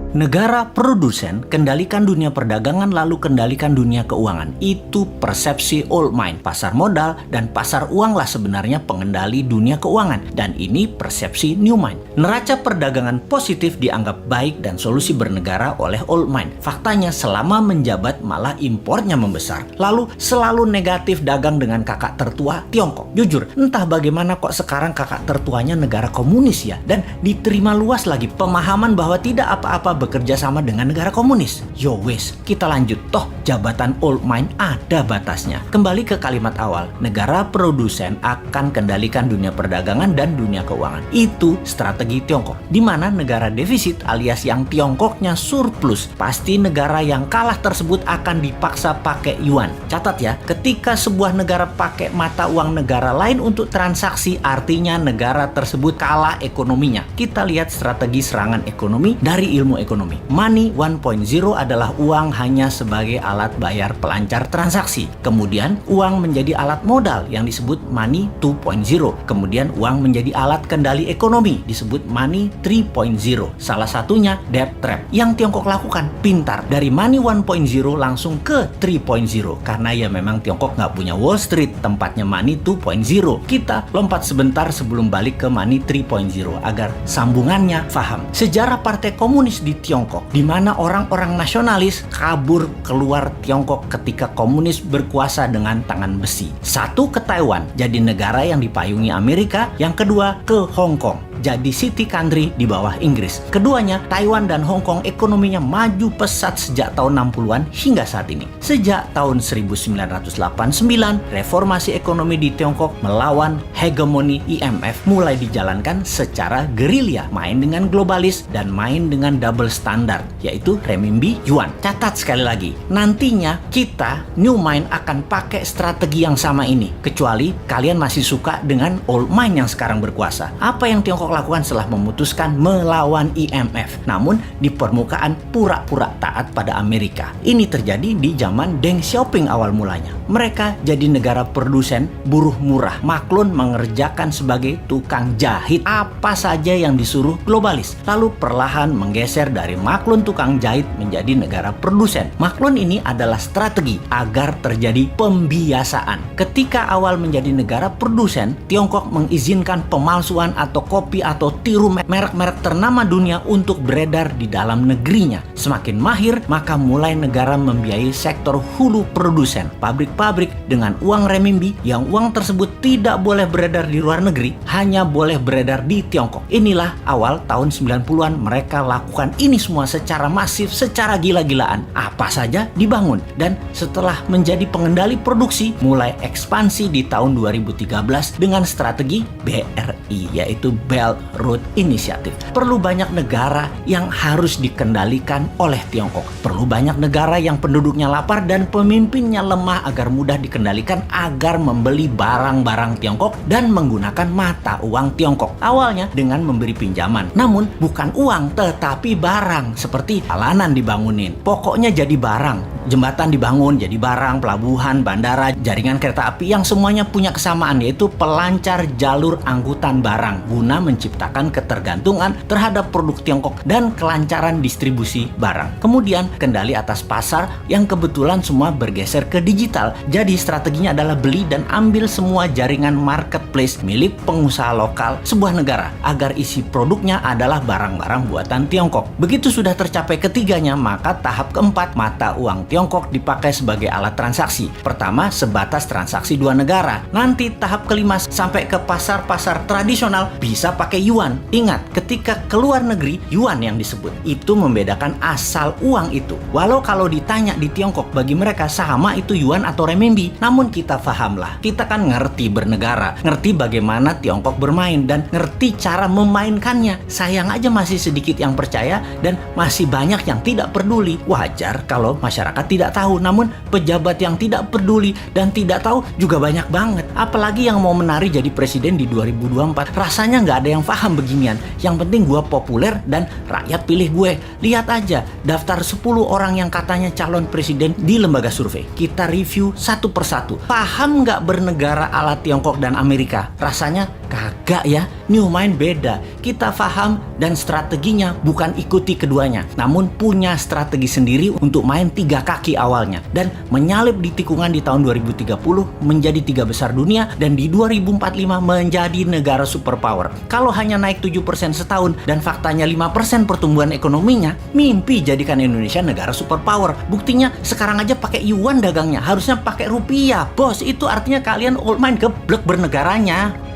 Negara produsen kendalikan dunia perdagangan lalu kendalikan dunia keuangan. Itu persepsi old mind. Pasar modal dan pasar uang lah sebenarnya pengendali dunia keuangan. Dan ini persepsi new mind. Neraca perdagangan positif dianggap baik dan solusi bernegara oleh old mind. Faktanya selama menjabat malah impornya membesar. Lalu selalu negatif dagang dengan kakak tertua Tiongkok. Jujur, entah bagaimana kok sekarang kakak tertuanya negara komunis ya. Dan diterima luas lagi pemahaman bahwa tidak apa-apa bekerja sama dengan negara komunis. Yo wes, kita lanjut. Toh jabatan old mind ada batasnya. Kembali ke kalimat awal, negara produsen akan kendalikan dunia perdagangan dan dunia keuangan. Itu strategi Tiongkok. Di mana negara defisit alias yang Tiongkoknya surplus, pasti negara yang kalah tersebut akan dipaksa pakai yuan. Catat ya, ketika sebuah negara pakai mata uang negara lain untuk transaksi, artinya negara tersebut kalah ekonominya. Kita lihat strategi serangan ekonomi dari ilmu ekonomi. Money 1.0 adalah uang hanya sebagai alat bayar pelancar transaksi. Kemudian uang menjadi alat modal yang disebut money 2.0. Kemudian uang menjadi alat kendali ekonomi disebut money 3.0. Salah satunya debt trap. Yang Tiongkok lakukan pintar. Dari money 1.0 langsung ke 3.0. Karena ya memang Tiongkok nggak punya Wall Street, tempatnya money 2.0. Kita lompat sebentar sebelum balik ke money 3.0 agar sambungannya paham. Sejarah Partai Komunis di Tiongkok, di mana orang-orang nasionalis kabur keluar Tiongkok ketika komunis berkuasa dengan tangan besi. Satu ke Taiwan, jadi negara yang dipayungi Amerika. Yang kedua ke Hong Kong, jadi city country di bawah Inggris. Keduanya, Taiwan dan Hong Kong ekonominya maju pesat sejak tahun 60-an hingga saat ini. Sejak tahun 1989, reformasi ekonomi di Tiongkok melawan hegemoni IMF mulai dijalankan secara gerilya, main dengan globalis dan main dengan double standard, yaitu renminbi yuan. Catat sekali lagi, nantinya kita new mind akan pakai strategi yang sama ini, kecuali kalian masih suka dengan old mind yang sekarang berkuasa. Apa yang Tiongkok lakukan setelah memutuskan melawan IMF, namun di permukaan pura-pura taat pada Amerika? Ini terjadi di zaman Deng Xiaoping awal mulanya. Mereka jadi negara produsen buruh murah. Maklun mengerjakan sebagai tukang jahit apa saja yang disuruh globalis. Lalu perlahan menggeser dari maklun tukang jahit menjadi negara produsen. Maklun ini adalah strategi agar terjadi pembiasaan. Ketika awal menjadi negara produsen, Tiongkok mengizinkan pemalsuan atau kopi atau tiru merek-merek ternama dunia untuk beredar di dalam negerinya. Semakin mahir, maka mulai negara membiayai sektor hulu produsen, pabrik-pabrik dengan uang renminbi yang uang tersebut tidak boleh beredar di luar negeri, hanya boleh beredar di Tiongkok. Inilah awal tahun 90-an mereka lakukan ini semua secara masif, secara gila-gilaan. Apa saja dibangun. Dan setelah menjadi pengendali produksi, mulai ekspansi di tahun 2013 dengan strategi BRI, yaitu Belt Road Initiative. Perlu banyak negara yang harus dikendalikan oleh Tiongkok. Perlu banyak negara yang penduduknya lapar dan pemimpinnya lemah agar mudah dikendalikan agar membeli barang-barang Tiongkok dan menggunakan mata uang Tiongkok. Awalnya dengan memberi pinjaman. Namun bukan uang tetapi barang, seperti jalanan dibangunin. Pokoknya jadi barang. Jembatan dibangun jadi barang, pelabuhan, bandara, jaringan kereta api yang semuanya punya kesamaan, yaitu pelancar jalur angkutan barang guna menciptakan ketergantungan terhadap produk Tiongkok dan kelancaran distribusi barang. Kemudian kendali atas pasar yang kebetulan semua bergeser ke digital. Jadi strateginya adalah beli dan ambil semua jaringan marketplace milik pengusaha lokal sebuah negara agar isi produknya adalah barang-barang buatan Tiongkok. Begitu sudah tercapai ketiganya, maka tahap keempat, mata uang Tiongkok dipakai sebagai alat transaksi. Pertama, sebatas transaksi dua negara. Nanti tahap kelima sampai ke pasar-pasar tradisional bisa pakai yuan. Ingat, ketika keluar negeri, yuan yang disebut. Itu membedakan asal uang itu. Walau kalau ditanya di Tiongkok, bagi mereka sama itu yuan atau renminbi. Namun kita pahamlah, kita kan ngerti bernegara, ngerti bagaimana Tiongkok bermain, dan ngerti cara memainkannya. Sayang aja masih sedikit yang percaya dan masih banyak yang tidak peduli. Wajar kalau masyarakat masyarakat tidak tahu. Namun pejabat yang tidak peduli dan tidak tahu juga banyak banget. Apalagi yang mau menari jadi presiden di 2024. Rasanya nggak ada yang paham beginian. Yang penting gue populer dan rakyat pilih gue. Lihat aja daftar 10 orang yang katanya calon presiden di lembaga survei. Kita review satu persatu. Paham nggak bernegara ala Tiongkok dan Amerika? Rasanya kagak ya. New Mind beda. Kita paham dan strateginya bukan ikuti keduanya, namun punya strategi sendiri untuk main 3 kaki awalnya dan menyalip di tikungan di tahun 2030 menjadi 3 besar dunia dan di 2045 menjadi negara superpower. Kalau hanya naik 7% setahun dan faktanya 5% pertumbuhan ekonominya, mimpi jadikan Indonesia negara superpower. Buktinya sekarang aja pakai yuan dagangnya, harusnya pakai rupiah. Bos, itu artinya kalian old mind geblek bernegaranya.